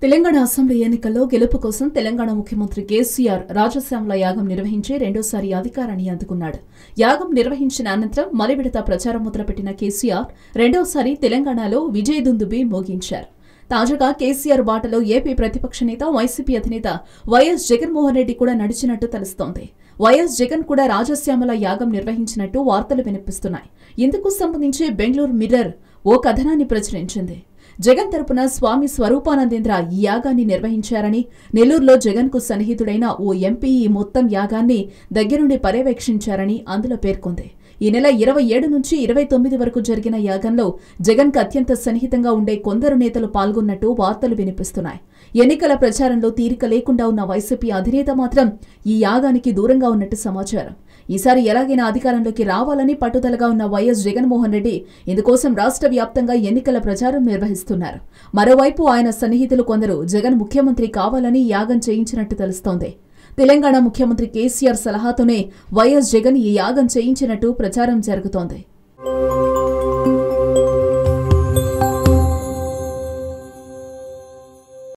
Telangana assembly ఎన్నికల్లో గెలుపు కోసం తెలంగాణ ముఖ్యమంత్రి కేసీఆర్ రాజశ్యామల యాగం నిర్వహించి రెండోసారి అధికారాన్ని అందుకున్నాడు. యాగం నిర్వహించిన అనంతరం మలి విడత ప్రచారం మొదలుపెట్టిన కేసీఆర్ రెండోసారి తెలంగాణలో విజయదుందుబి మోగించారు. తాజాగా కేసీఆర్ బాటలో ఏపీ ప్రతిపక్ష నేత వైసీపీ అధినేత వైఎస్ జగన్మోహన్ రెడ్డి కూడా నడిచినట్టు తెలుస్తోంది. వైఎస్ జగన్ కూడా రాజశ్యామల యాగం నిర్వహించినట్టు వార్తలు వినిపిస్తున్నాయి. ఇందుకు సంబంధించి బెంగళూరు మిర్రర్ ఓ కథనాన్ని ప్రచురించింది. జగన్ తరపున స్వామి స్వరూపానందేంద్ర ఈ యాగాన్ని నిర్వహించారని, నెల్లూరులో జగన్ కు సన్నిహితుడైన ఓ ఎంపీ ఈ మొత్తం యాగాన్ని దగ్గరుండి పర్యవేక్షించారని అందులో పేర్కొంది. ఈ నెల 27 నుంచి 29 వరకు జరిగిన యాగంలో జగన్ కు అత్యంత సన్నిహితంగా ఉండే కొందరు నేతలు పాల్గొన్నట్టు వార్తలు వినిపిస్తున్నాయి. ఎన్నికల ప్రచారంలో తీరిక లేకుండా ఉన్న వైసీపీ అధినేత మాత్రం ఈ యాగానికి దూరంగా ఉన్నట్టు సమాచారం. ఈసారి ఎలాగైనా అధికారంలోకి రావాలని పట్టుదలగా ఉన్న వైఎస్ జగన్మోహన్ రెడ్డి ఇందుకోసం రాష్ట్ర వ్యాప్తంగా ఎన్నికల ప్రచారం నిర్వహిస్తున్నారు. మరోవైపు ఆయన సన్నిహితులు కొందరు జగన్ ముఖ్యమంత్రి కావాలని యాగం చేయించినట్టు తెలుస్తోంది. తెలంగాణ ముఖ్యమంత్రి కేసీఆర్ సలహాతోనే వైఎస్ జగన్ ఈ యాగం చేయించినట్టు ప్రచారం జరుగుతోంది.